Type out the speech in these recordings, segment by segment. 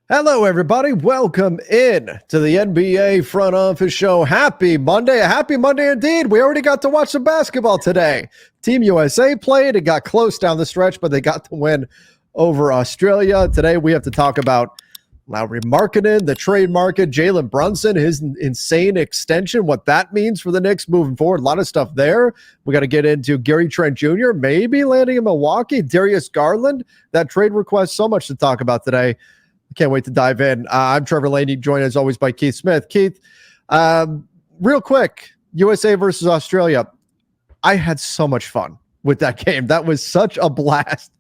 Hello, everybody. Welcome in to the NBA Front Office Show. Happy Monday. A happy Monday indeed. We already got to watch some basketball today. Team USA played. It got close down the stretch, but they got the win over Australia. Today, we have to talk about Lauri Markkanen, the trade market, Jalen Brunson, his insane extension, what that means for the Knicks moving forward. A lot of stuff there. We got to get into Gary Trent Jr., maybe landing in Milwaukee, Darius Garland, that trade request. So much to talk about today. Can't wait to dive in. I'm Trevor Laney, joined as always by Keith Smith. Keith, real quick, USA versus Australia. I had so much fun with that game. That was such a blast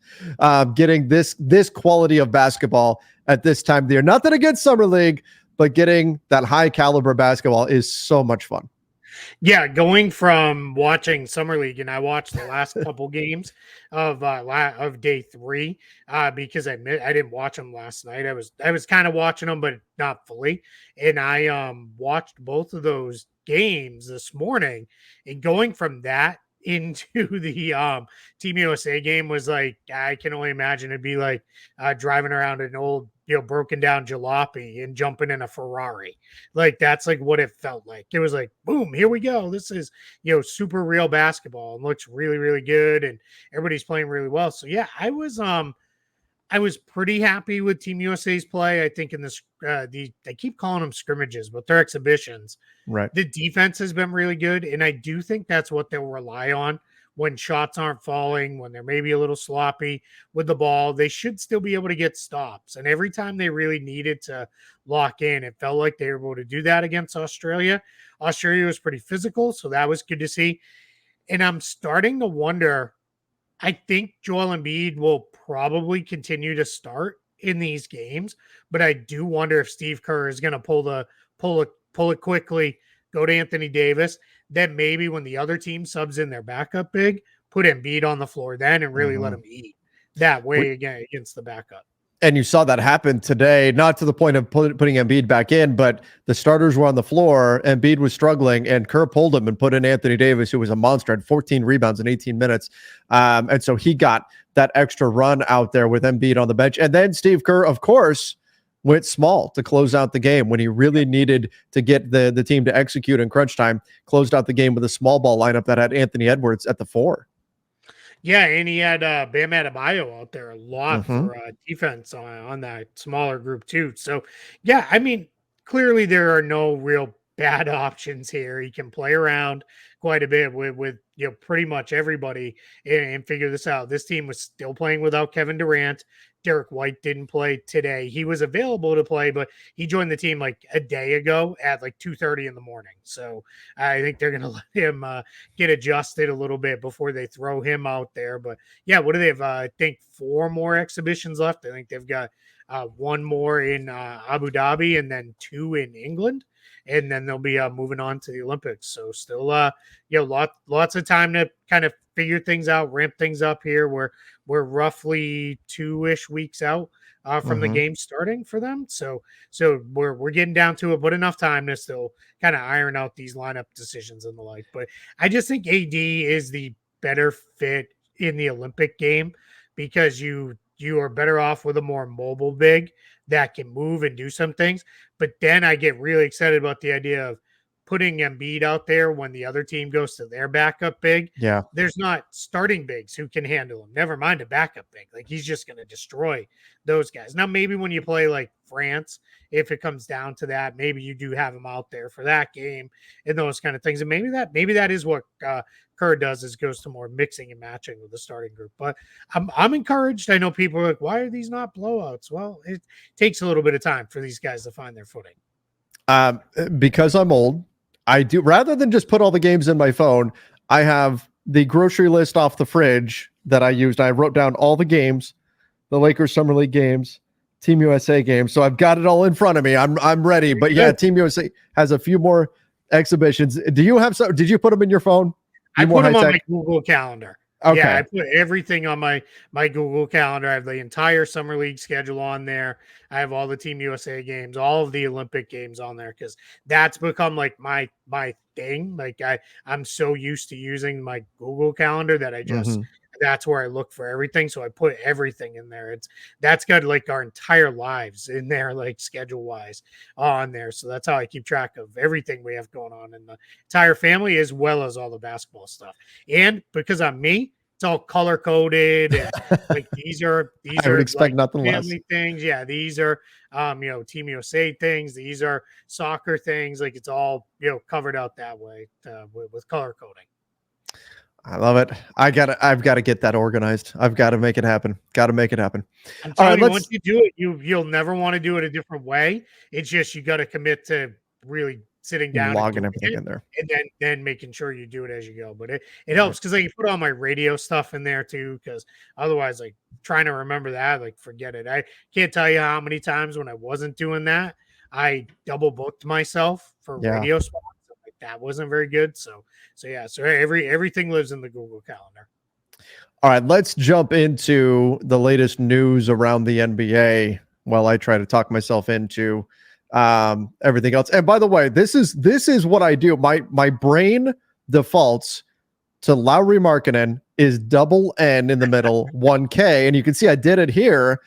getting this quality of basketball at this time of the year. Nothing against Summer League, but getting that high caliber basketball is so much fun. Yeah, going from watching Summer League, and I watched the last couple games of day 3 because I didn't watch them last night. I was kind of watching them, but not fully. And I watched both of those games this morning, and going from that into the Team USA game was like, I can only imagine it'd be like driving around an old broken down jalopy and jumping in a Ferrari. Like that's like what it felt like. It was like, boom, here we go. This is, super real basketball and looks really, really good. And everybody's playing really well. So yeah, I was pretty happy with Team USA's play. I think in this, they keep calling them scrimmages, but they're exhibitions. Right. The defense has been really good. And I do think that's what they'll rely on when shots aren't falling, when they're maybe a little sloppy with the ball. They should still be able to get stops. And every time they really needed to lock in, it felt like they were able to do that against Australia. Australia was pretty physical, so that was good to see. And I'm starting to wonder, I think Joel Embiid will probably continue to start in these games, but I do wonder if Steve Kerr is going to pull it quickly, go to Anthony Davis. Then maybe when the other team subs in their backup big, put Embiid on the floor then and really let him eat that way again against the backup. And you saw that happen today, not to the point of putting Embiid back in, but the starters were on the floor. Embiid was struggling, and Kerr pulled him and put in Anthony Davis, who was a monster, had 14 rebounds in 18 minutes. And so he got that extra run out there with Embiid on the bench. And then Steve Kerr, of course, went small to close out the game when he really needed to get the team to execute in crunch time, closed out the game with a small ball lineup that had Anthony Edwards at the 4. Yeah, and he had Bam Adebayo out there a lot for defense on that smaller group too. So, yeah, I mean, clearly there are no real bad options here. He can play around quite a bit with pretty much everybody and figure this out. This team was still playing without Kevin Durant. Derek White didn't play today. He was available to play, but he joined the team like a day ago at like 2:30 in the morning. So I think they're going to let him get adjusted a little bit before they throw him out there. But yeah, what do they have? I think 4 more exhibitions left. I think they've got 1 more in Abu Dhabi and then 2 in England. And then they'll be moving on to the Olympics. So still, lots of time to kind of figure things out, ramp things up here. We're roughly 2-ish weeks out from the game starting for them. So we're getting down to it, but enough time to still kind of iron out these lineup decisions and the like. But I just think AD is the better fit in the Olympic game because you are better off with a more mobile big that can move and do some things. But then I get really excited about the idea of putting Embiid out there when the other team goes to their backup big. Yeah. There's not starting bigs who can handle him. Never mind a backup big. Like he's just going to destroy those guys. Now, maybe when you play like France, if it comes down to that, maybe you do have him out there for that game and those kind of things. And maybe that is what Kerr does, is goes to more mixing and matching with the starting group. But I'm encouraged. I know people are like, why are these not blowouts? Well, it takes a little bit of time for these guys to find their footing. Because I'm old, I do, rather than just put all the games in my phone, I have the grocery list off the fridge that I used. I wrote down all the games, the Lakers Summer League games, Team USA games. So I've got it all in front of me. I'm ready. But yeah, Team USA has a few more exhibitions. Do you have some? Did you put them in your phone? I put them on my Google Calendar. Okay. Yeah, I put everything on my Google Calendar. I have the entire Summer League schedule on there. I have all the Team USA games, all of the Olympic games on there, because that's become like my thing. Like I'm so used to using my Google Calendar that I that's where I look for everything. So I put everything in there. That's got like our entire lives in there, like schedule wise on there. So that's how I keep track of everything we have going on in the entire family, as well as all the basketball stuff. And because I'm me, it's all color coded, and like these are I would expect like nothing less. family things. Yeah, these are Team USA things. These are soccer things. Like it's all covered out that way with color coding. I love it. I've got to get that organized. I've got to make it happen. Got to make it happen. I'm telling you, once you do it, you'll never want to do it a different way. It's just you got to commit to really sitting down, logging everything in there, and then making sure you do it as you go. But it helps because I can put all my radio stuff in there too. Because otherwise, like trying to remember that, like forget it. I can't tell you how many times when I wasn't doing that, I double booked myself for radio spots. Like that wasn't very good. So everything lives in the Google Calendar. All right, let's jump into the latest news around the NBA while I try to talk myself into everything else. And by the way, this is what I do. My brain defaults to Lauri Markkanen is double N in the middle, 1K, and you can see I did it here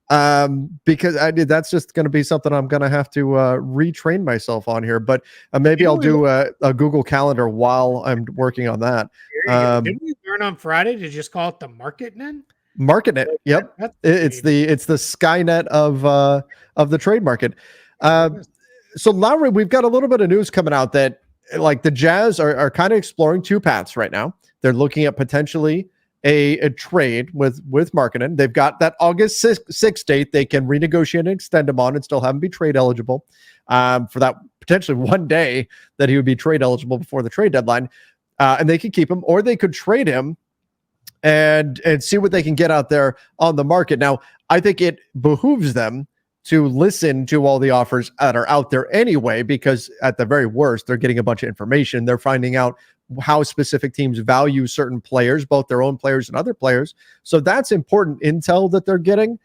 because that's just going to be something I'm going to have to retrain myself on here. But maybe I'll do a Google Calendar while I'm working on that. Didn't we learn on Friday to just call it the Markkanen? Markkanen. Yep. It's the Skynet of the trade market. So Lauri, we've got a little bit of news coming out that like the Jazz are kind of exploring two paths right now. They're looking at potentially a trade with Markkanen. They've got that August 6th date. They can renegotiate and extend him on and still have him be trade eligible for that potentially one day that he would be trade eligible before the trade deadline. And they could keep him, or they could trade him and see what they can get out there on the market. Now, I think it behooves them to listen to all the offers that are out there anyway, because at the very worst, they're getting a bunch of information. They're finding out how specific teams value certain players, both their own players and other players. So that's important intel that they're getting,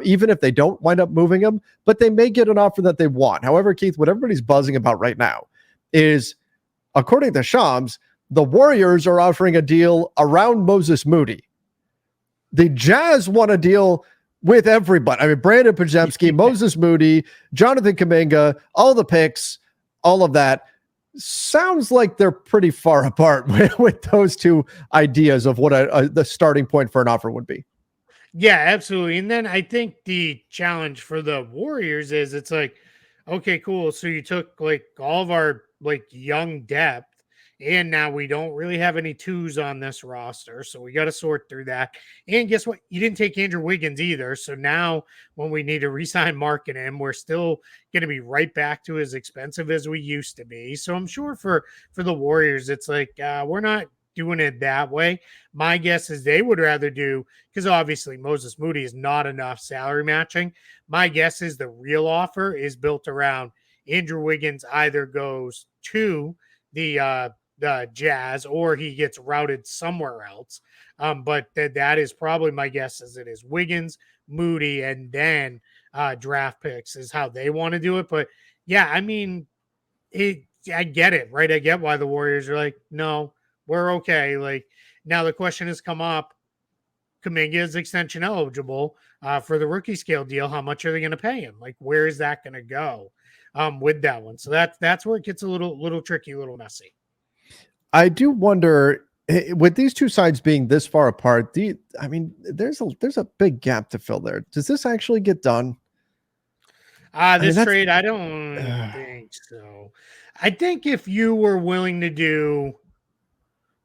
even if they don't wind up moving them, but they may get an offer that they want. However, Keith, what everybody's buzzing about right now is, according to Shams, the Warriors are offering a deal around Moses Moody. The Jazz want a deal with everybody. I mean, Brandon Podziemski, Moses Moody, Jonathan Kuminga, all the picks, all of that. Sounds like they're pretty far apart with those two ideas of what the starting point for an offer would be. Yeah, absolutely. And then I think the challenge for the Warriors is it's like, okay, cool. So you took like all of our like young depth, and now we don't really have any twos on this roster. So we got to sort through that. And guess what? You didn't take Andrew Wiggins either. So now when we need to re-sign Markkanen, we're still going to be right back to as expensive as we used to be. So I'm sure for the Warriors, it's like we're not doing it that way. My guess is they would rather do, because obviously Moses Moody is not enough salary matching. My guess is the real offer is built around Andrew Wiggins either goes to the Jazz or he gets routed somewhere else. But that is probably my guess, as it is Wiggins, Moody, and then draft picks is how they want to do it. But yeah, I mean, I get it, right? I get why the Warriors are like, no, we're okay. Like now the question has come up. Kuminga is extension eligible for the rookie scale deal. How much are they going to pay him? Like, where is that going to go with that one? So that's where it gets a little tricky, a little messy. I do wonder, with these two sides being this far apart, there's a big gap to fill there. Does this actually get done? This trade, I don't think so. I think if you were willing to do,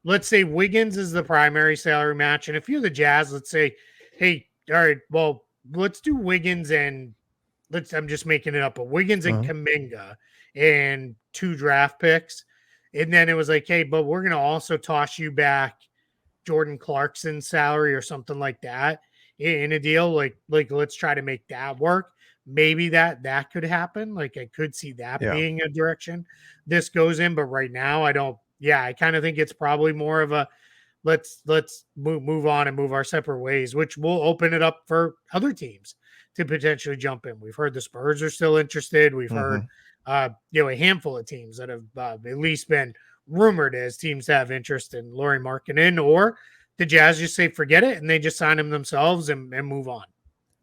let's say Wiggins is the primary salary match, and if you're the Jazz, let's say, hey, all right, well, let's do Wiggins and I'm just making it up, but Wiggins and Kuminga and 2 draft picks. And then it was like, hey, but we're going to also toss you back Jordan Clarkson's salary or something like that in a deal. Like let's try to make that work. Maybe that could happen. Like I could see that being a direction this goes in. But right now, I don't. Yeah, I kind of think it's probably more of a let's move on and move our separate ways, which will open it up for other teams to potentially jump in. We've heard the Spurs are still interested. We've heard a handful of teams that have at least been rumored as teams have interest in Lauri Markkanen, or the Jazz just say, forget it, and they just sign him themselves and move on.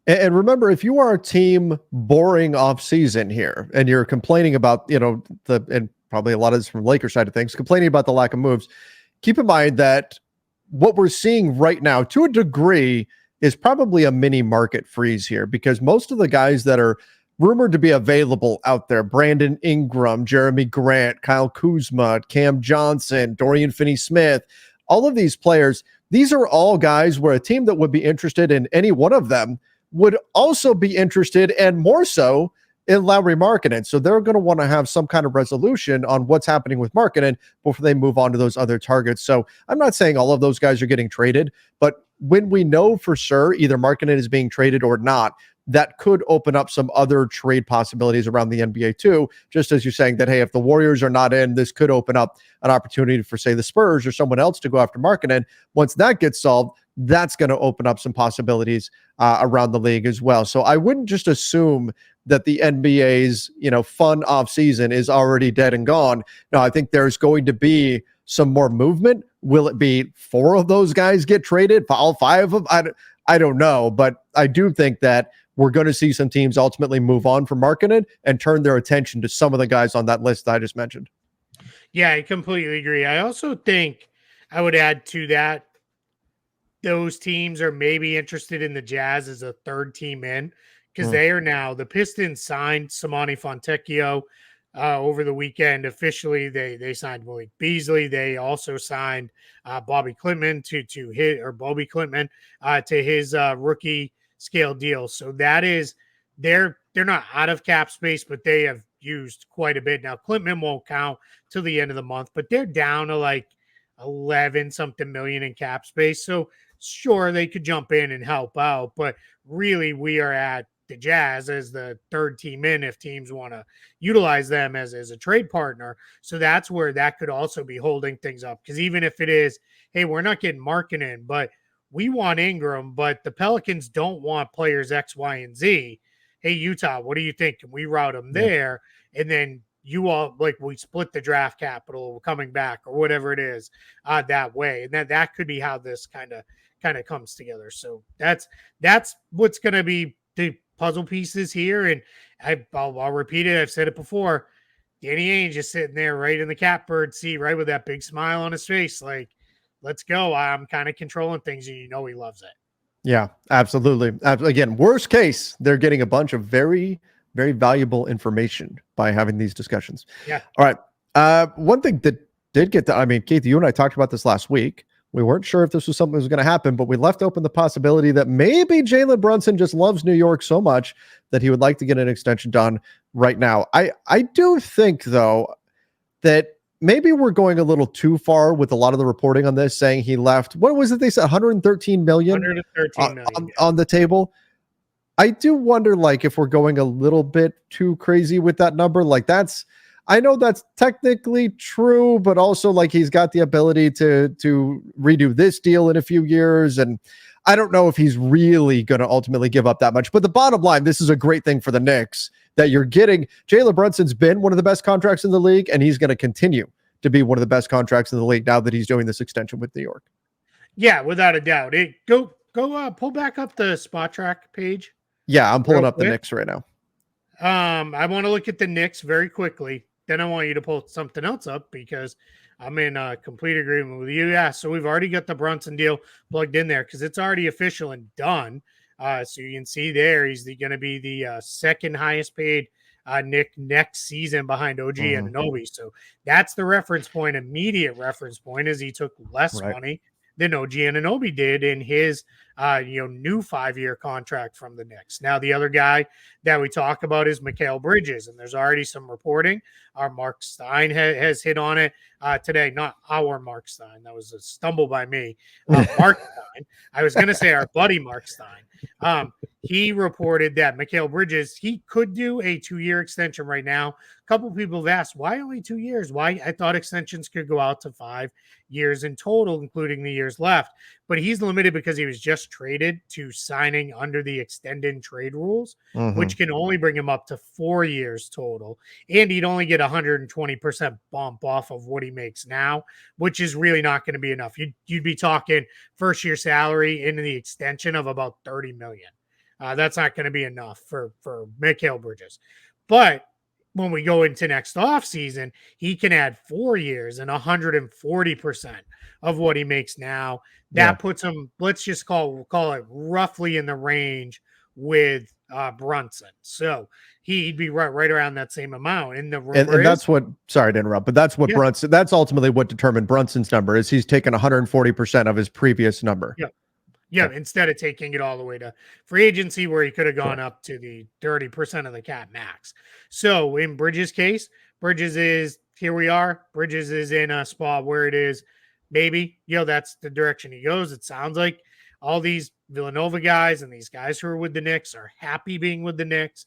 And remember, if you are a team boring off season here and you're complaining about, and probably a lot of this from Lakers side of things, complaining about the lack of moves, keep in mind that what we're seeing right now, to a degree, is probably a mini market freeze here, because most of the guys that are rumored to be available out there, Brandon Ingram, Jeremy Grant, Kyle Kuzma, Cam Johnson, Dorian Finney-Smith, all of these players, these are all guys where a team that would be interested in any one of them would also be interested, and more so, in Lauri Markkanen. So they're going to want to have some kind of resolution on what's happening with Markkanen before they move on to those other targets. So I'm not saying all of those guys are getting traded, but when we know for sure either Markkanen is being traded or not, that could open up some other trade possibilities around the NBA too. Just as you're saying that, hey, if the Warriors are not in, this could open up an opportunity for, say, the Spurs or someone else to go after Markkanen. Once that gets solved, that's going to open up some possibilities around the league as well. So I wouldn't just assume that the NBA's, fun off season is already dead and gone. No, I think there's going to be some more movement. Will it be 4 of those guys get traded? All 5 of them? I don't know, but I do think that we're going to see some teams ultimately move on from Markkanen and turn their attention to some of the guys on that list that I just mentioned. Yeah, I completely agree. I also think I would add to that, those teams are maybe interested in the Jazz as a third team in, because they are now, the Pistons signed Samani Fontecchio over the weekend. Officially, they signed Malik Beasley. They also signed Bobby Klintman to his rookie scale deal. So that is, they're not out of cap space, but they have used quite a bit. Now, Klintman won't count till the end of the month, but they're down to like 11 something million in cap space. So sure, they could jump in and help out, but really we are at the Jazz as the third team in if teams want to utilize them as a trade partner. So that's where that could also be holding things up. Because even if it is, hey, we're not getting Markkanen, but we want Ingram, but the Pelicans don't want players X, Y, and Z. Hey, Utah, what do you think? Can we route them there? And then you all, like, we split the draft capital coming back or whatever it is that way. And that could be how this kind of comes together. So that's what's going to be the puzzle pieces here. And I'll repeat it. I've said it before. Danny Ainge just sitting there right in the catbird seat, right with that big smile on his face. Like, let's go. I'm kind of controlling things, and he loves it. Yeah, absolutely. Again, worst case, they're getting a bunch of very, very valuable information by having these discussions. Yeah. All right. One thing that did get to, Keith, you and I talked about this last week. We weren't sure if this was something that was going to happen, but we left open the possibility that maybe Jalen Brunson just loves New York so much that he would like to get an extension done right now. I do think, though, that maybe we're going a little too far with a lot of the reporting on this, saying he left. What was it they said? 113 million on the table. I do wonder, like, if we're going a little bit too crazy with that number. Like, I know that's technically true, but also, like, he's got the ability to redo this deal in a few years. And I don't know if he's really going to ultimately give up that much. But the bottom line, this is a great thing for the Knicks that you're getting. Jalen Brunson's been one of the best contracts in the league, and he's going to continue to be one of the best contracts in the league now that he's doing this extension with New York. Yeah, without a doubt. Go pull back up the Spotrac page. Yeah, I'm pulling up the Knicks right now. I want to look at the Knicks very quickly. Then I want you to pull something else up because I'm in complete agreement with you. Yeah, so we've already got the Brunson deal plugged in there because it's already official and done. So you can see there he's going to be the second highest paid Knick next season behind OG Anunoby. So that's the reference point. Immediate reference point is he took less money than OG Anunoby did in his new 5-year contract from the Knicks. Now, the other guy that we talk about is Mikal Bridges, and there's already some reporting. Our Mark Stein has hit on it today. Not our Mark Stein. That was a stumble by me. Mark Stein. I was going to say our buddy Mark Stein. He reported that Mikal Bridges, he could do a 2-year extension right now. A couple of people have asked, why only 2 years? Why? I thought extensions could go out to 5 years in total, including the years left. But he's limited because he was just just traded to signing under the extended trade rules, Mhm. which can only bring him up to 4 years total. And he'd only get 120% bump off of what he makes now, which is really not going to be enough. You'd be talking first year salary into the extension of about 30 million. That's not going to be enough for Mikal Bridges. But when we go into next offseason, he can add 4 years and 140% of what he makes now. That puts him, let's just call it roughly in the range with Brunson. So he'd be right around that same amount. And the rumor and that's what, sorry to interrupt, but that's what Brunson, that's ultimately what determined Brunson's number is. He's taken 140% of his previous number. Yeah, instead of taking it all the way to free agency where he could have gone up to the 30% of the cap max. So in Bridges' case, Bridges is, here we are. Bridges is in a spot where it is maybe, that's the direction he goes. It sounds like all these Villanova guys and these guys who are with the Knicks are happy being with the Knicks,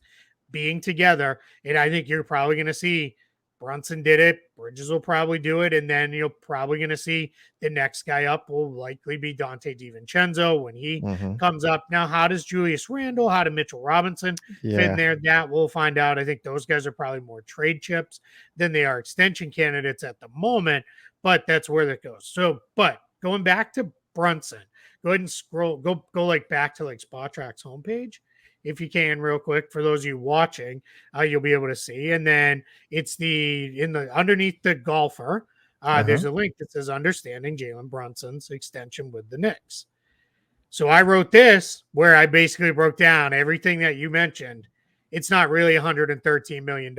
being together. And I think you're probably going to see Brunson did it. Bridges will probably do it. And then you're probably going to see the next guy up will likely be Dante DiVincenzo when he comes up. Now, how does Julius Randle, how did Mitchell Robinson fit in there? That we'll find out. I think those guys are probably more trade chips than they are extension candidates at the moment, but that's where that goes. So, but going back to Brunson, go ahead and scroll, go like back to like Spotrac's homepage. If you can, real quick, for those of you watching, you'll be able to see. And then it's underneath the golfer, there's a link that says understanding Jalen Brunson's extension with the Knicks. So I wrote this where I basically broke down everything that you mentioned. It's not really $113 million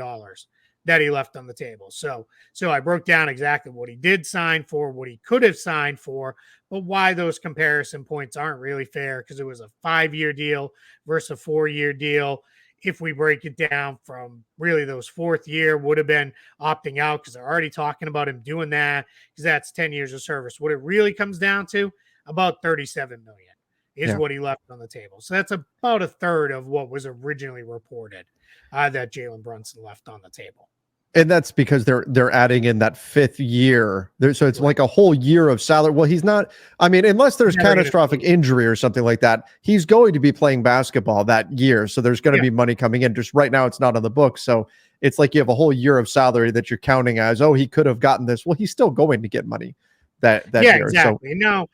that he left on the table. So I broke down exactly what he did sign for, what he could have signed for, but why those comparison points aren't really fair because it was a 5-year deal versus a 4-year deal. If we break it down from really those fourth year would have been opting out because they're already talking about him doing that because that's 10 years of service. What it really comes down to, about 37 million is what he left on the table. So that's about a third of what was originally reported that Jalen Brunson left on the table. And that's because they're adding in that 5th year. So it's like a whole year of salary. Well, he's not, I mean, unless there's catastrophic injury or something like that, he's going to be playing basketball that year. So there's going to be money coming in. Just right now, it's not on the books. So it's like you have a whole year of salary that you're counting as, oh, he could have gotten this. Well, he's still going to get money that year. Exactly. So, now,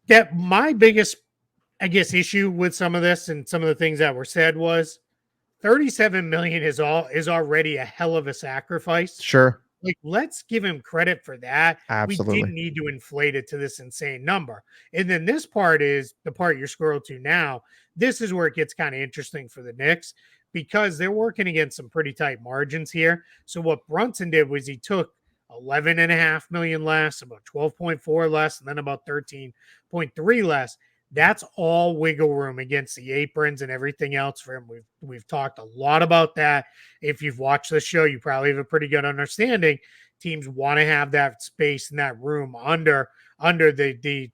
that my biggest, I guess, issue with some of this and some of the things that were said was 37 million is already a hell of a sacrifice. Sure. Like, let's give him credit for that. Absolutely. We didn't need to inflate it to this insane number. And then this part is the part you're scrolling to now. This is where it gets kind of interesting for the Knicks because they're working against some pretty tight margins here. So what Brunson did was he took 11.5 million less, about 12.4 less, and then about 13.3 less. That's all wiggle room against the aprons and everything else for him. We've talked a lot about that. If you've watched the show, you probably have a pretty good understanding. Teams want to have that space and that room under the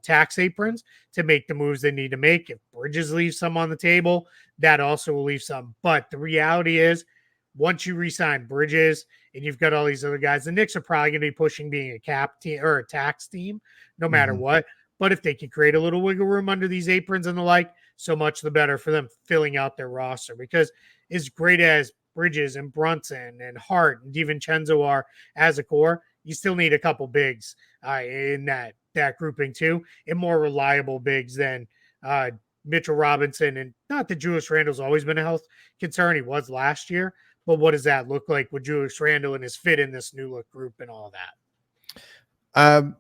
tax aprons to make the moves they need to make. If Bridges leaves some on the table, that also will leave some. But the reality is, once you re-sign Bridges and you've got all these other guys, the Knicks are probably going to be pushing being a cap team or a tax team, no matter what. But if they can create a little wiggle room under these aprons and the like, so much the better for them filling out their roster. Because as great as Bridges and Brunson and Hart and DiVincenzo are as a core, you still need a couple bigs in that grouping too, and more reliable bigs than Mitchell Robinson. And not that Julius Randle's always been a health concern. He was last year. But what does that look like with Julius Randle and his fit in this new look group and all that?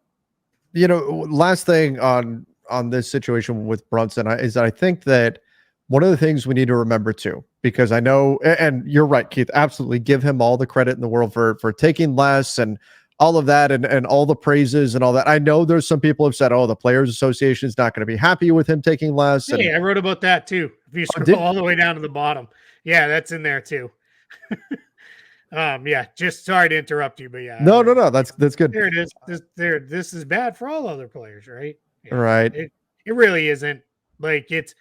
Last thing on this situation with Brunson is that I think that one of the things we need to remember too, because I know, and you're right, Keith, absolutely give him all the credit in the world for taking less and all of that and all the praises and all that. I know there's some people have said, oh, the Players Association is not going to be happy with him taking less. Hey, I wrote about that too. If you scroll all the way down to the bottom. Yeah, that's in there too. Just sorry to interrupt you, but no, that's good. There it is. This is bad for all other players, right? Right. It really isn't. Like, it's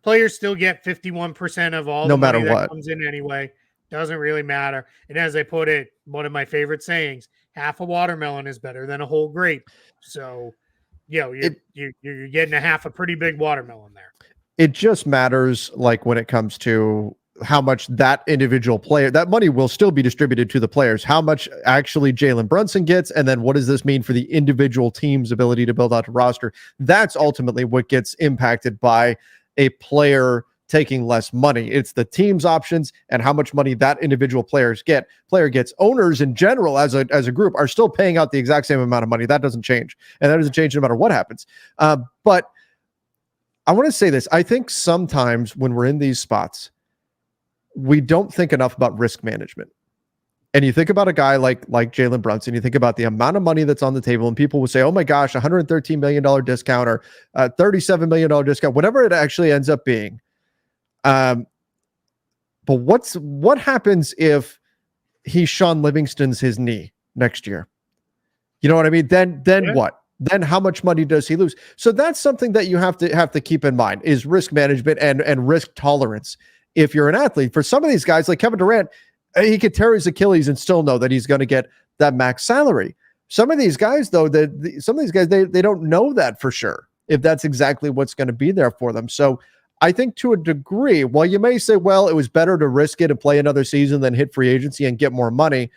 players still get 51% of all no the matter money what that comes in anyway. Doesn't really matter. And as I put it, one of my favorite sayings, half a watermelon is better than a whole grape. So You're getting a half a pretty big watermelon there. It just matters, like, when it comes to how much that individual player, that money will still be distributed to the players, how much actually Jalen Brunson gets, and then what does this mean for the individual team's ability to build out a roster? That's ultimately what gets impacted by a player taking less money. It's the team's options and how much money that individual player gets. Owners in general, as a group, are still paying out the exact same amount of money. That doesn't change, and that doesn't change no matter what happens. But I want to say this. I think sometimes when we're in these spots, we don't think enough about risk management. And you think about a guy like Jalen Brunson, you think about the amount of money that's on the table, and people will say, oh my gosh, $113 million discount or $37 million discount, whatever it actually ends up being. But what happens if he's Sean Livingston's his knee next year? You know what I mean? Then what? Then how much money does he lose? So that's something that you have to keep in mind, is risk management and risk tolerance. If you're an athlete, for some of these guys like Kevin Durant, he could tear his Achilles and still know that he's going to get that max salary. Some of these guys, though, they don't know that for sure, if that's exactly what's going to be there for them. So I think to a degree, while you may say, well, it was better to risk it and play another season than hit free agency and get more money,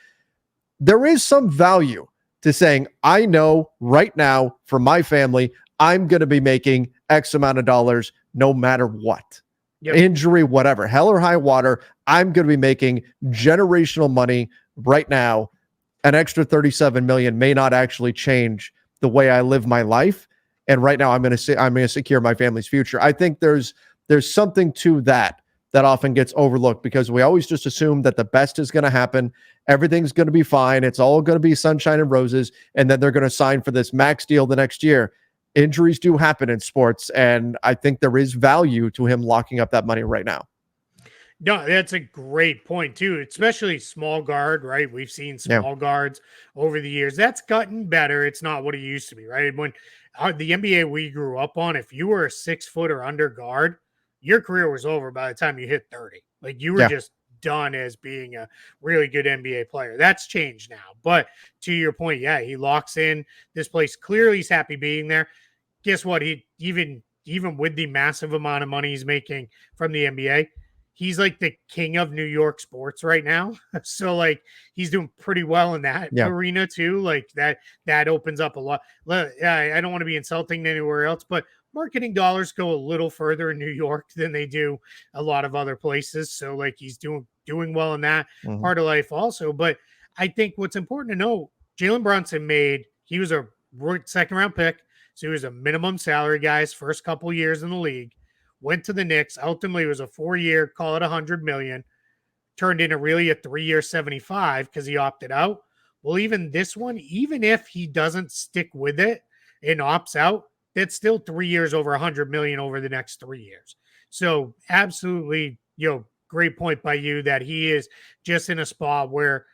there is some value to saying, I know right now for my family, I'm going to be making X amount of dollars no matter what. Yep. Injury, whatever, hell or high water, I'm going to be making generational money right now. An extra $37 million may not actually change the way I live my life. And right now I'm going to secure my family's future. I think there's something to that often gets overlooked, because we always just assume that the best is going to happen. Everything's going to be fine. It's all going to be sunshine and roses. And then they're going to sign for this max deal the next year. Injuries do happen in sports, and I think there is value to him locking up that money right now. No, that's a great point too, especially small guard, right? We've seen small guards over the years. That's gotten better. It's not what it used to be, right? When the NBA we grew up on, if you were a 6 foot or under guard, your career was over by the time you hit 30. Like, you were just done as being a really good NBA player. That's changed now. But to your point, he locks in this place. Clearly he's happy being there. Guess what? He even with the massive amount of money he's making from the NBA, he's like the king of New York sports right now. So like, he's doing pretty well in that arena too. Like that opens up a lot. I don't want to be insulting anywhere else, but marketing dollars go a little further in New York than they do a lot of other places. So like, he's doing well in that part of life also. But I think what's important to know, Jalen Brunson he was a second round pick. So he was a minimum salary guy his first couple years in the league, went to the Knicks. Ultimately, it was a 4-year, call it $100 million, turned into really a 3-year 75 because he opted out. Well, even this one, even if he doesn't stick with it and opts out, that's still 3 years over $100 million over the next 3 years. So absolutely, great point by you that he is just in a spot where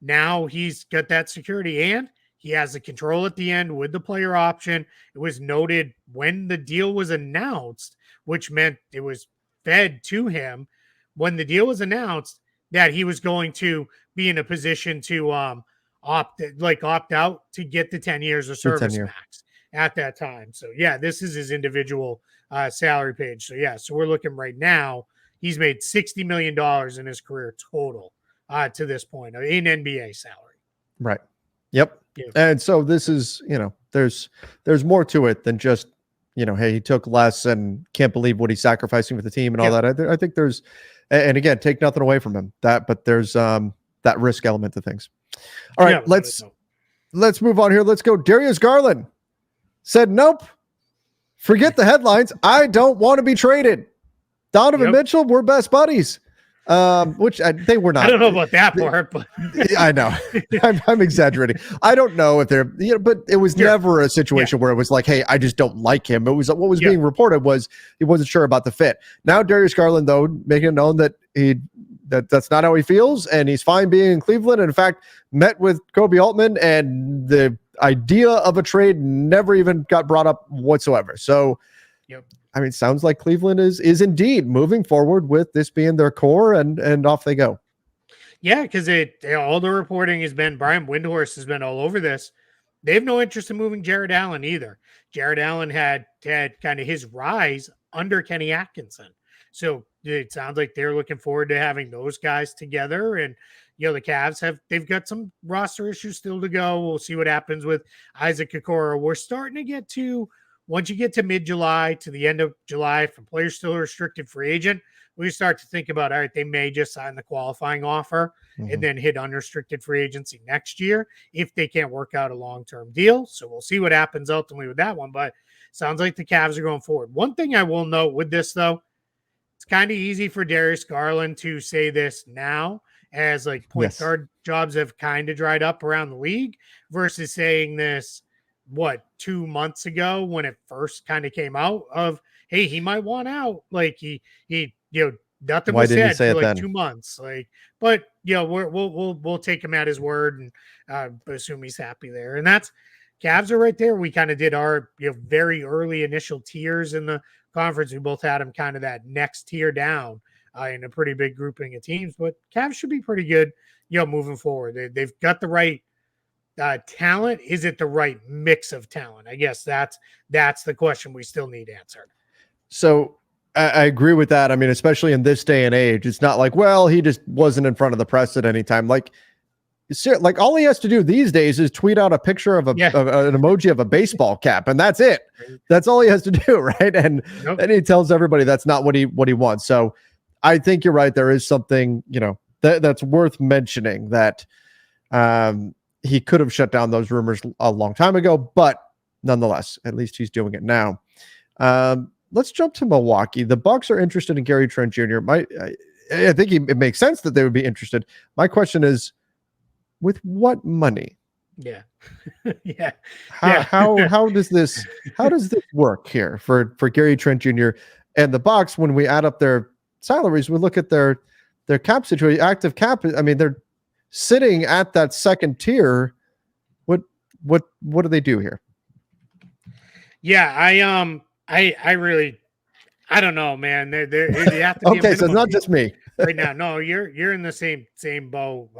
now he's got that security and he has the control at the end with the player option. It was noted when the deal was announced, which meant it was fed to him when the deal was announced, that he was going to be in a position to opt out to get the 10 years of service max at that time. So this is his individual salary page. So we're looking right now, he's made $60 million in his career total to this point in NBA salary. Right. Yep. Yeah. And so this is, there's more to it than just, hey, he took less and can't believe what he's sacrificing for the team and all that. I think there's, and again, take nothing away from him, but there's that risk element to things. All right, let's move on here. Let's go. Darius Garland said, nope, forget the headlines. I don't want to be traded. Donovan Mitchell, we're best buddies. Which they were not. I don't know about that part, but I know I'm exaggerating. I don't know if they're, but it was never a situation where it was like, hey, I just don't like him. It was what was being reported was he wasn't sure about the fit. Now Darius Garland, though, making it known that that's not how he feels, and he's fine being in Cleveland. And in fact, met with Kobe Altman, and the idea of a trade never even got brought up whatsoever. So, I mean, sounds like Cleveland is indeed moving forward with this being their core, and off they go. Yeah, because all the reporting has been, Brian Windhorst has been all over this. they have no interest in moving Jared Allen either. Jared Allen had kind of his rise under Kenny Atkinson. So it sounds like they're looking forward to having those guys together. And, the Cavs they've got some roster issues still to go. We'll see what happens with Isaac Okoro. We're starting to get to, once you get to mid-July to the end of July, if a player's still a restricted free agent, we start to think about, all right, they may just sign the qualifying offer and then hit unrestricted free agency next year if they can't work out a long-term deal. So we'll see what happens ultimately with that one. But sounds like the Cavs are going forward. One thing I will note with this, though, it's kind of easy for Darius Garland to say this now, as like point guard jobs have kind of dried up around the league, versus saying this, 2 months ago when it first kind of came out of, hey, he might want out. Like he nothing was said for like 2 months. Like, but we'll take him at his word and assume he's happy there. And that's Cavs are right there. We kind of did our very early initial tiers in the conference. We both had them kind of that next tier down in a pretty big grouping of teams. But Cavs should be pretty good, moving forward. They've got the right talent. Is it the right mix of talent? I guess that's the question we still need answered. So I agree with that. I mean, especially in this day and age, it's not like, well, he just wasn't in front of the press at any time. Like all he has to do these days is tweet out a picture of an emoji of a baseball cap, and that's it. That's all he has to do, right? And then he tells everybody that's not what he wants. So I think you're right. There is something, that's worth mentioning, that he could have shut down those rumors a long time ago, but nonetheless, at least he's doing it now. Let's jump to Milwaukee. The Bucks are interested in Gary Trent Jr. I think it makes sense that they would be interested. My question is, with what money? Yeah. How does this work here for Gary Trent Jr. and the Bucks? When we add up their salaries, we look at their cap situation, active cap. I mean, they're sitting at that second tier. What do they do here? Yeah, I really, I don't know, man. They have to be okay, so it's not just me right now. No, you're in the same boat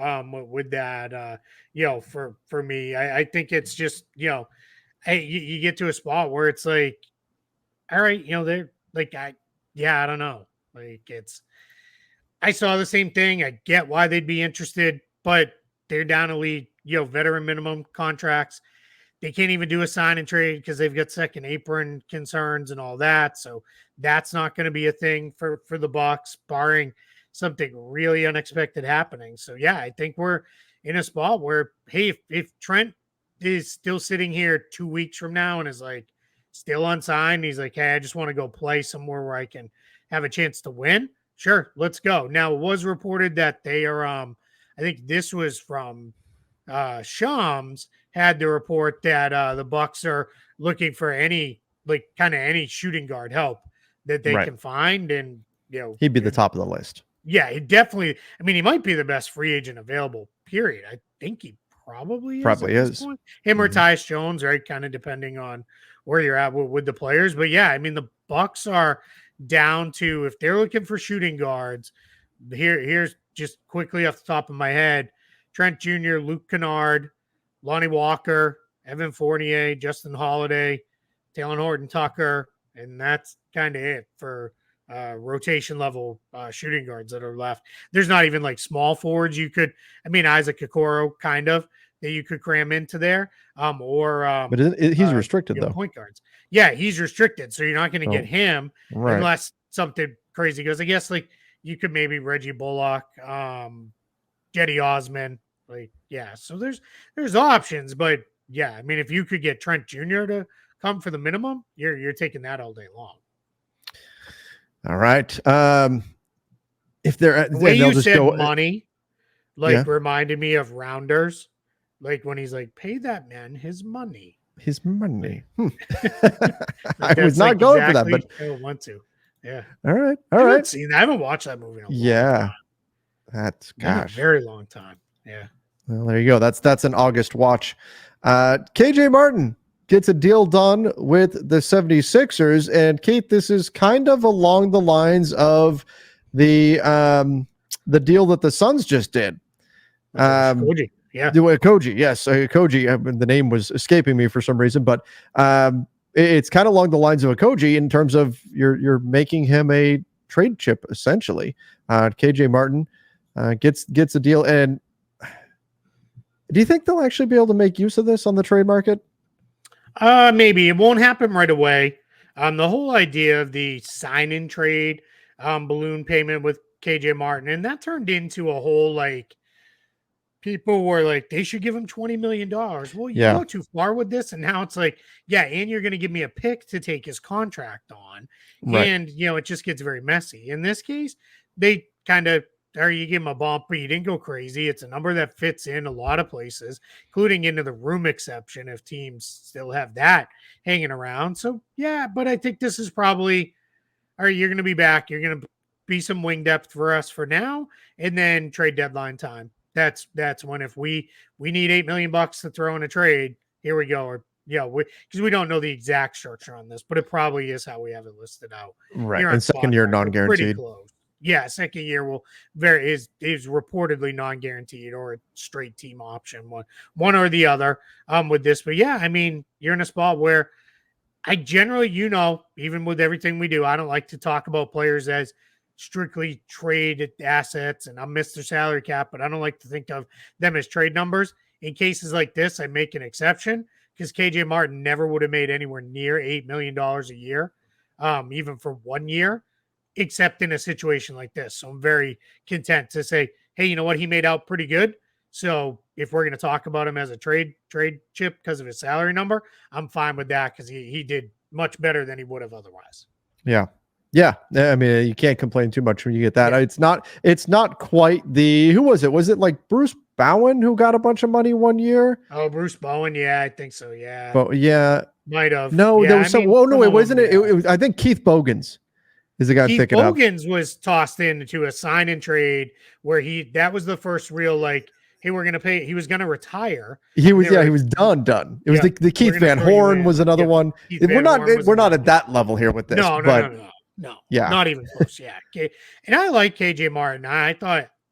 with that. For me, I think it's just hey, you get to a spot where it's like, all right, they're like, I don't know, like I saw the same thing. I get why they'd be interested, but they're down elite, veteran minimum contracts. They can't even do a sign and trade because they've got second apron concerns and all that. So that's not going to be a thing for the Bucks, barring something really unexpected happening. So yeah, I think we're in a spot where, hey, if Trent is still sitting here 2 weeks from now and is like still unsigned, he's like, hey, I just want to go play somewhere where I can have a chance to win. Sure, let's go. Now, it was reported that they are, I think this was from Shams, had the report that the Bucks are looking for any shooting guard help that they can find, and he'd be the top of the list. Yeah, he definitely. I mean, he might be the best free agent available. Period. I think he probably is. Him or Tyus Jones, right? Kind of depending on where you're at with the players. But yeah, I mean, the Bucks are down to, if they're looking for shooting guards. Here's just quickly off the top of my head: Trent Jr., Luke Kennard, Lonnie Walker, Evan Fournier, Justin Holiday, Talen Horton-Tucker, and that's kind of it for rotation level shooting guards that are left. There's not even like small forwards you could. I mean, Isaac Okoro kind of that you could cram into there, but he's restricted though. Point guards, yeah, he's restricted, so you're not going to get him unless something crazy goes. I guess like you could maybe Reggie Bullock, Jetty Osman. Like, yeah, so there's options, but yeah, I mean, if you could get Trent Jr. to come for the minimum, you're taking that all day long. All right. If they're the way you said money, reminded me of Rounders, like when he's like, pay that man his money. His money. I was not going for that, but I don't want to. Yeah. All right. I haven't watched that movie in a long time. That's a very long time. Yeah. Well, there you go. That's an August watch. KJ Martin gets a deal done with the 76ers. And Kate, this is kind of along the lines of the deal that the Suns just did. Yeah. Koji, yes, Koji. The name was escaping me for some reason, but it's kind of along the lines of a Koji in terms of you're making him a trade chip essentially. KJ Martin gets a deal, and do you think they'll actually be able to make use of this on the trade market? Maybe it won't happen right away. The whole idea of the sign-in trade balloon payment with KJ Martin, and that turned into a whole like people were like, they should give him $20 million. Well, you go too far with this. And now it's like, yeah, and you're going to give me a pick to take his contract on. Right. And, it just gets very messy. In this case, they kind of, or you give him a bump, but you didn't go crazy. It's a number that fits in a lot of places, including into the room exception if teams still have that hanging around. So, yeah, but I think this is probably, all right, you're going to be back. You're going to be some wing depth for us for now. And then trade deadline time. That's when if we need $8 million to throw in a trade, here we go. Or because we don't know the exact structure on this, but it probably is how we have it listed out. Right. And second year non-guaranteed. Pretty close. Yeah, second year will is reportedly non-guaranteed or a straight team option, one or the other with this. But yeah, I mean, you're in a spot where I generally, even with everything we do, I don't like to talk about players as strictly trade assets, and I'm Mr. Salary Cap, but I don't like to think of them as trade numbers. In cases like this, I make an exception because KJ Martin never would have made anywhere near $8 million a year, even for 1 year, except in a situation like this. So I'm very content to say, hey, you know what? He made out pretty good. So if we're going to talk about him as a trade chip because of his salary number, I'm fine with that because he did much better than he would have otherwise. Yeah. Yeah, I mean, you can't complain too much when you get that. Yeah. It's not quite the, who was it? Was it like Bruce Bowen who got a bunch of money 1 year? Oh, Bruce Bowen, yeah, I think so. Yeah, but yeah, might have. No, there was some. Oh no, it wasn't. It was. I think Keith Bogans is the guy picking up. Keith Bogans was tossed into a sign and trade where that was the first real like, hey, we're gonna pay. He was gonna retire. He was he was done. It was the Keith Van Horn was another one. We're not at that level here with this. No, not even close. Yeah. Okay. And I like KJ Martin. I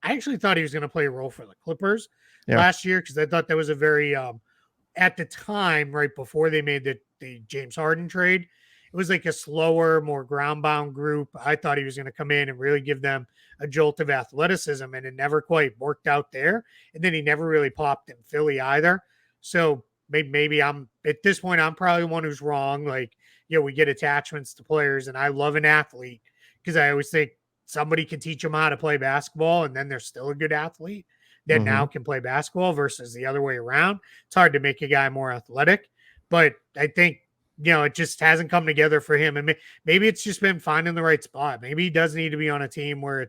actually thought he was going to play a role for the Clippers last year because I thought that was a very, at the time, right before they made the James Harden trade, it was like a slower, more ground-bound group. I thought he was going to come in and really give them a jolt of athleticism, and it never quite worked out there. And then he never really popped in Philly either. So maybe at this point, I'm probably the one who's wrong. Like, we get attachments to players, and I love an athlete because I always think somebody can teach them how to play basketball, and then they're still a good athlete that now can play basketball versus the other way around. It's hard to make a guy more athletic, but I think, it just hasn't come together for him. And maybe it's just been finding the right spot. Maybe he does need to be on a team where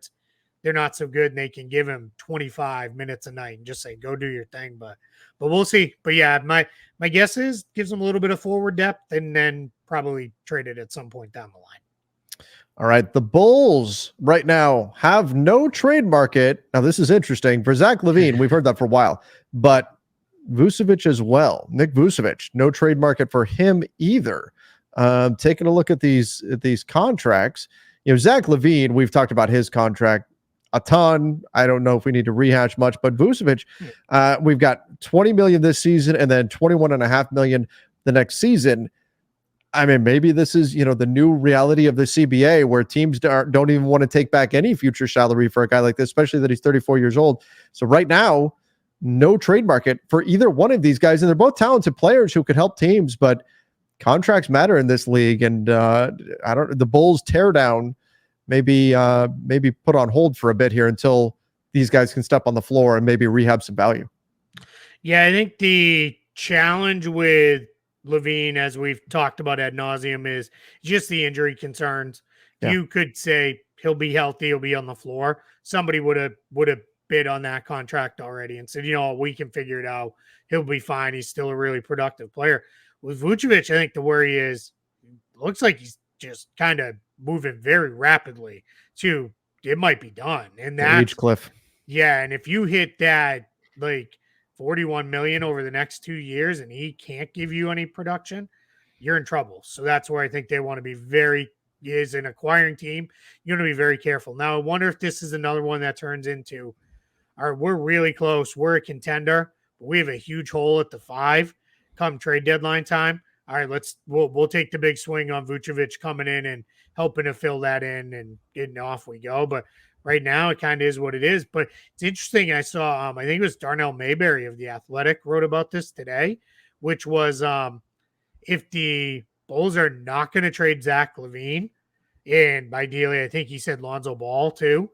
they're not so good and they can give him 25 minutes a night and just say, go do your thing. But we'll see. But yeah, my guess is gives him a little bit of forward depth and then probably traded at some point down the line. All right. The Bulls right now have no trade market. Now, this is interesting for Zach LaVine. We've heard that for a while, but Vucevic as well. Nick Vucevic, no trade market for him either. Taking a look at these contracts, Zach LaVine, we've talked about his contract a ton. I don't know if we need to rehash much, but Vucevic, we've got $20 million this season and then $21.5 million the next season. I mean, maybe this is, the new reality of the CBA where teams don't even want to take back any future salary for a guy like this, especially that he's 34 years old. So right now, no trade market for either one of these guys. And they're both talented players who could help teams, but contracts matter in this league. And the Bulls tear down maybe put on hold for a bit here until these guys can step on the floor and maybe rehab some value. Yeah, I think the challenge with LaVine, as we've talked about ad nauseum, is just the injury concerns. Yeah. You could say he'll be healthy, he'll be on the floor. Somebody would have bid on that contract already and said, we can figure it out. He'll be fine. He's still a really productive player. With Vucevic, I think the worry is, looks like he's just kind of moving very rapidly to it might be done. And that's age cliff. Yeah. And if you hit that like 41 million over the next 2 years and he can't give you any production, you're in trouble. So that's where I think they want to be as an acquiring team, you want to be very careful. Now, I wonder if this is another one that turns into, we're really close. We're a contender, We have a huge hole at the 5 come trade deadline time. All right, we'll take the big swing on Vucevic coming in and helping to fill that in and getting off we go. But right now, it kind of is what it is. But it's interesting. I saw, I think it was Darnell Mayberry of The Athletic wrote about this today, which was if the Bulls are not going to trade Zach LaVine, and ideally, I think he said Lonzo Ball too,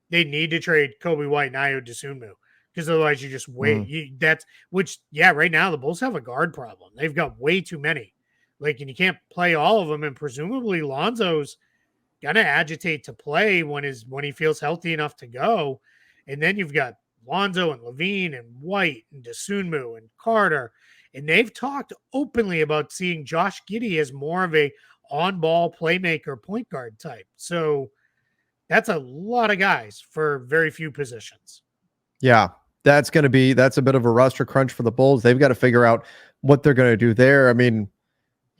they need to trade Kobe White and Ayo Dosunmu, because otherwise you just wait. Right now the Bulls have a guard problem. They've got way too many. And you can't play all of them, and presumably Lonzo's gonna agitate to play when he feels healthy enough to go. And then you've got Lonzo and LaVine and White and Dosunmu and Carter. And they've talked openly about seeing Josh Giddey as more of a on-ball playmaker point guard type. So that's a lot of guys for very few positions. Yeah, that's a bit of a roster crunch for the Bulls. They've got to figure out what they're going to do there. I mean,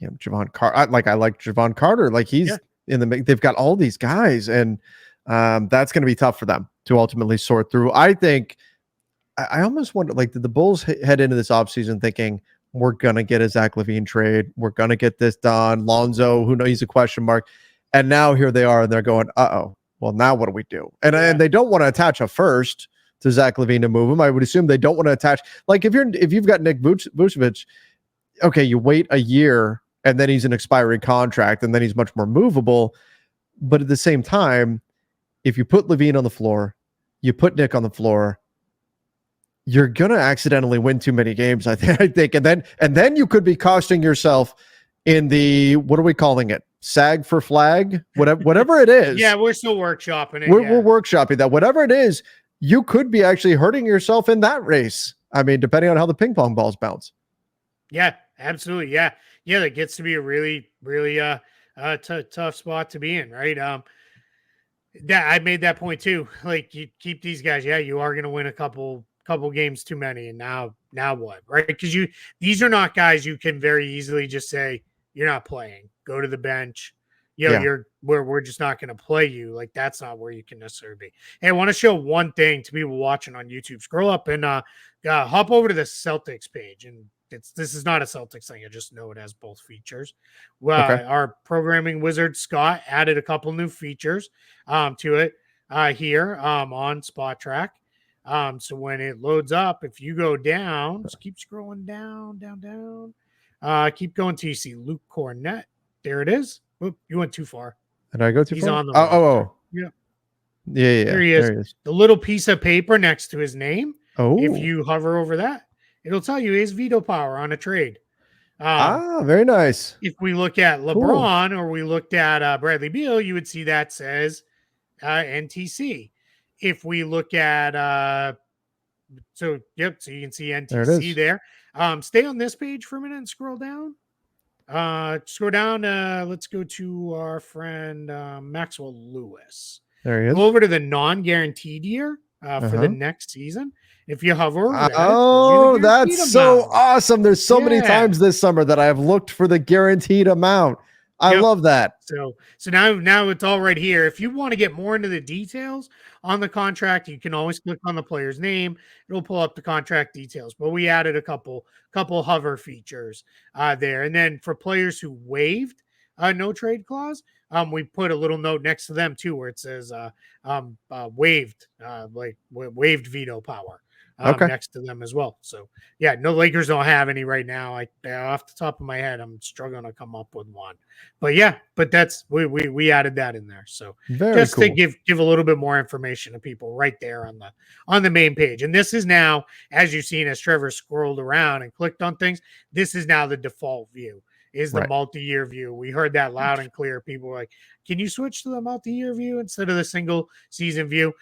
Javon Carter, I like Javon Carter. He's in the mix. They've got all these guys, and that's going to be tough for them to ultimately sort through. I think I almost wonder, did the Bulls head into this offseason thinking we're going to get a Zach LaVine trade, we're going to get this done, Lonzo, who knows, he's a question mark, and now here they are, and they're going, well, now what do we do? And they don't want to attach a first to Zach LaVine to move him. I would assume they don't want to attach, if you've got Nick Vucevic, okay, you wait a year and then he's an expiring contract and then he's much more movable. But at the same time, if you put LaVine on the floor, you put Nick on the floor, you're going to accidentally win too many games, I think. And then you could be costing yourself in the, what are we calling it? SAG for flag, whatever it is. Yeah, we're still workshopping it. We're workshopping that. Whatever it is, you could be actually hurting yourself in that race. I mean, depending on how the ping pong balls bounce. Yeah, absolutely. Yeah, that gets to be a really, really tough spot to be in, right? I made that point too. You keep these guys, you are going to win a couple games too many, and now what, right? Because these are not guys you can very easily just say you're not playing, go to the bench. We're just not going to play you. That's not where you can necessarily be. Hey, I want to show one thing to people watching on YouTube. Scroll up and hop over to the Celtics page. And this is not a Celtics thing. I just know it has both features. Okay. Our programming wizard Scott added a couple new features to it here on Spotrac. So when it loads up, if you go down, just keep scrolling down, keep going till you see Luke Cornett. There it is. Oop, you went too far. Did I go too far? He's on the Yeah. There he is. The little piece of paper next to his name. Oh. If you hover over that, it'll tell you his veto power on a trade. Very nice. If we look at LeBron or we looked at Bradley Beal, you would see that says NTC. If we look at so you can see NTC there. Stay on this page for a minute and scroll down. Scroll down. Let's go to our friend Maxwell Lewis. There he is. Go over to the non-guaranteed year for the next season. If you hover over that, that's so awesome. There's so many times this summer that I have looked for the guaranteed amount. I love that. So now it's all right here. If you want to get more into the details on the contract, you can always click on the player's name. It'll pull up the contract details. But we added a couple hover features there. And then for players who waived no trade clause, we put a little note next to them too, where it says waived, waived veto power. Next to them as well. So no, Lakers don't have any right now. Off the top of my head, I'm struggling to come up with one. But that's we added that in there. So just cool. To give a little bit more information to people right there on the main page. And this is now, as you've seen, as Trevor scrolled around and clicked on things, this is now the default view. Is the multi-year view. We heard that loud and clear. People were like, can you switch to the multi-year view instead of the single season view?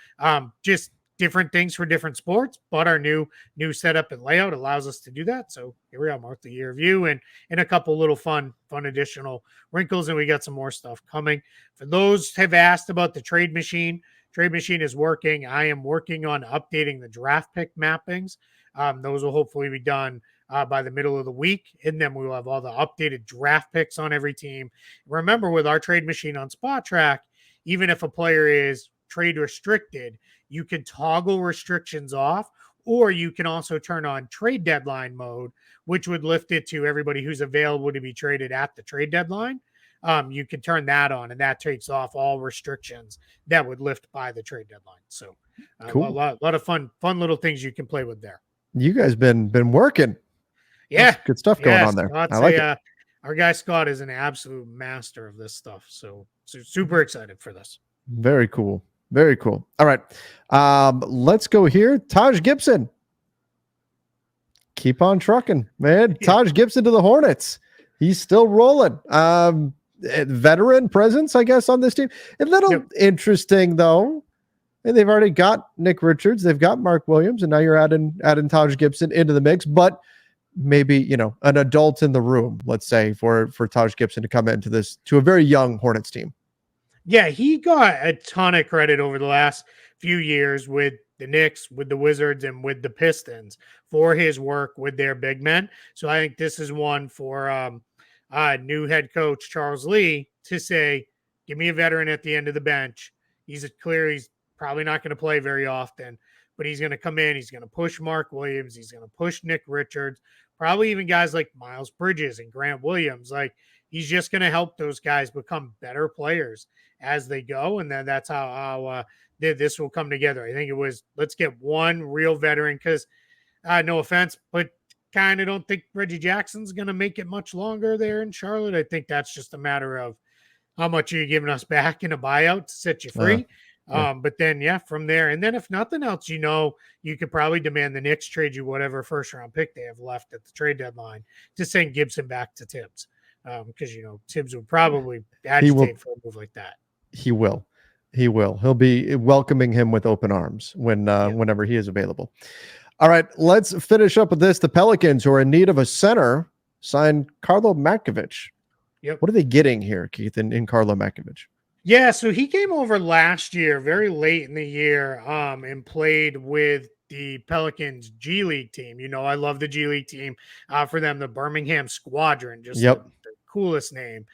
Just different things for different sports, but our new setup and layout allows us to do that. So here we are, multi-year view and a couple little fun additional wrinkles, and we got some more stuff coming. For those who have asked about the trade machine is working. I am working on updating the draft pick mappings. Those will hopefully be done by the middle of the week, and then we will have all the updated draft picks on every team. Remember, with our trade machine on Spotrac, even if a player is trade restricted, you can toggle restrictions off or you can also turn on trade deadline mode, which would lift it to everybody who's available to be traded at the trade deadline. You can turn that on, and that takes off all restrictions that would lift by the trade deadline. So Cool. a lot of fun little things you can play with there. You guys been working. Yeah. That's good stuff going on there. Scott's I like it. Our guy Scott is an absolute master of this stuff. So super excited for this. Very cool. Very cool. All right. Let's go here. Taj Gibson. Keep on trucking, man. Yeah. Taj Gibson to the Hornets. He's still rolling. Veteran presence, I guess, on this team. A little interesting, though. And they've already got Nick Richards. They've got Mark Williams. And now you're adding Taj Gibson into the mix. But maybe, an adult in the room, let's say, for Taj Gibson to come into this, to a very young Hornets team. Yeah, he got a ton of credit over the last few years with the Knicks, with the Wizards, and with the Pistons for his work with their big men. So I think this is one for new head coach Charles Lee to say, give me a veteran at the end of the bench. He's probably not going to play very often, but he's going to come in. He's going to push Mark Williams. He's going to push Nick Richards, probably even guys like Miles Bridges and Grant Williams. Like, he's just going to help those guys become better players as they go. And then that's how this will come together. I think it was, let's get one real veteran, because no offense, but kind of don't think Reggie Jackson's going to make it much longer there in Charlotte. I think that's just a matter of how much are you giving us back in a buyout to set you free. But then, from there, and then if nothing else, you could probably demand the Knicks trade you whatever first round pick they have left at the trade deadline to send Gibson back to Tibbs. Because, Tibbs would probably agitate for a move like that. He will. He'll be welcoming him with open arms whenever he is available. All right, let's finish up with this. The Pelicans, who are in need of a center, signed Carlo Markovic. Yep. What are they getting here, Keith, in Carlo Markovic? Yeah, so he came over last year, very late in the year, and played with the Pelicans G League team. I love the G League team for them, the Birmingham Squadron, just the coolest name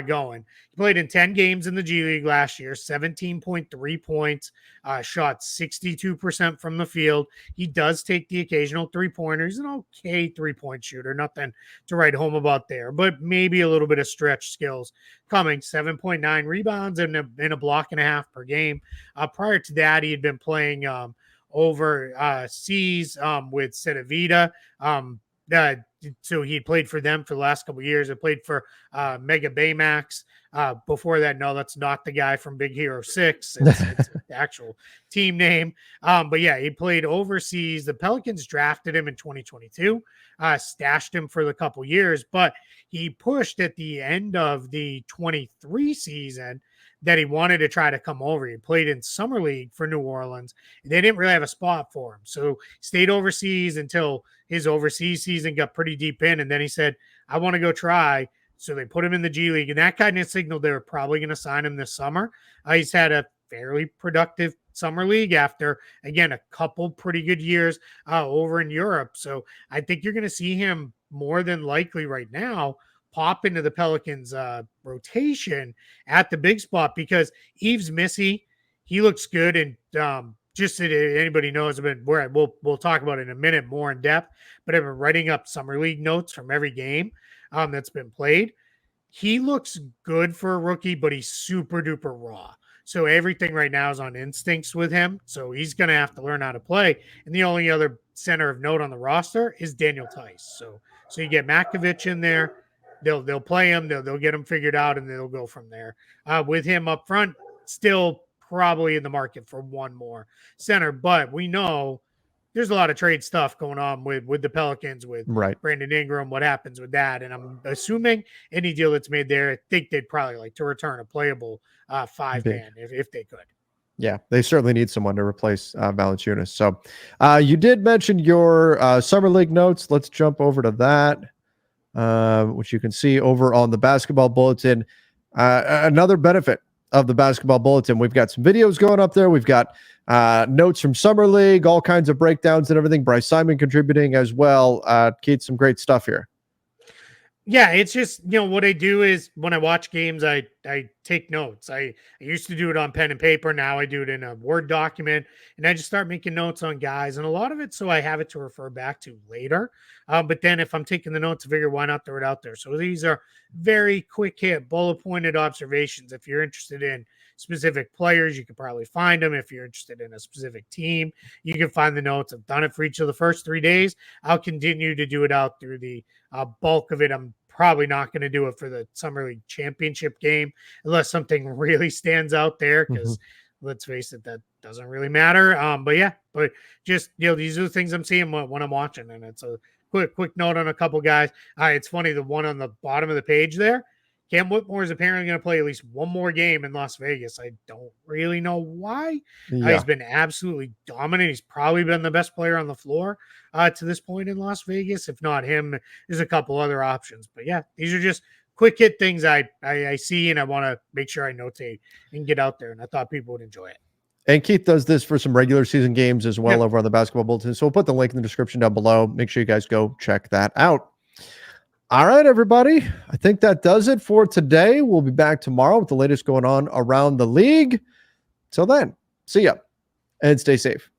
going. He played in 10 games in the G League last year, 17.3 points, shot 62% from the field. He does take the occasional three-pointer. He's an okay three-point shooter, nothing to write home about there, but maybe a little bit of stretch skills coming. 7.9 rebounds and a block and a half per game. Prior to that, he had been playing overseas with Cedevita. So he played for them for the last couple of years. I played for Mega Baymax. Before that, no, that's not the guy from Big Hero 6. It's the actual team name. But yeah, he played overseas. The Pelicans drafted him in 2022, stashed him for the couple years, but he pushed at the end of the 23 season that he wanted to try to come over. He played in Summer League for New Orleans. They didn't really have a spot for him. So he stayed overseas until his overseas season got pretty deep in. And then he said, I want to go try. So they put him in the G League. And that kind of signaled they were probably going to sign him this summer. He's had a fairly productive Summer League after, again, a couple pretty good years over in Europe. So I think you're going to see him more than likely right now pop into the Pelicans rotation at the big spot, because Yves Missy, he looks good. And just so anybody knows, we'll talk about it in a minute more in depth, but I've been writing up Summer League notes from every game that's been played. He looks good for a rookie, but he's super duper raw. So everything right now is on instincts with him. So he's going to have to learn how to play. And the only other center of note on the roster is Daniel Tice. So you get Markovic in there. They'll play him. They'll get him figured out, and they'll go from there. With him up front, still probably in the market for one more center. But we know there's a lot of trade stuff going on with the Pelicans, with Brandon Ingram, what happens with that. And I'm assuming any deal that's made there, I think they'd probably like to return a playable five-man if they could. Yeah, they certainly need someone to replace Valanciunas. So you did mention your Summer League notes. Let's jump over to that. Which you can see over on the Basketball Bulletin. Another benefit of the Basketball Bulletin, we've got some videos going up there. We've got notes from Summer League, all kinds of breakdowns and everything. Bryce Simon contributing as well. Keith, some great stuff here. Yeah, it's just, what I do is when I watch games, I take notes. I used to do it on pen and paper. Now I do it in a Word document, and I just start making notes on guys, and a lot of it so I have it to refer back to later. But then if I'm taking the notes, I figure why not throw it out there. So these are very quick hit, bullet pointed observations. If you're interested in specific players, you can probably find them. If you're interested in a specific team, you can find the notes. I've done it for each of the first 3 days. I'll continue to do it out through the bulk of it. I'm probably not going to do it for the Summer League Championship game unless something really stands out there, because let's face it, that doesn't really matter. But just, these are the things I'm seeing when I'm watching, and it's a quick note on a couple guys. It's funny, the one on the bottom of the page there, Cam Whitmore is apparently going to play at least one more game in Las Vegas. I don't really know why. He's been absolutely dominant. He's probably been the best player on the floor to this point in Las Vegas. If not him, there's a couple other options. But yeah, these are just quick hit things I see, and I want to make sure I notate and get out there. And I thought people would enjoy it. And Keith does this for some regular season games as well over on the Basketball Bulletin. So we'll put the link in the description down below. Make sure you guys go check that out. All right, everybody. I think that does it for today. We'll be back tomorrow with the latest going on around the league. Till then, see ya and stay safe.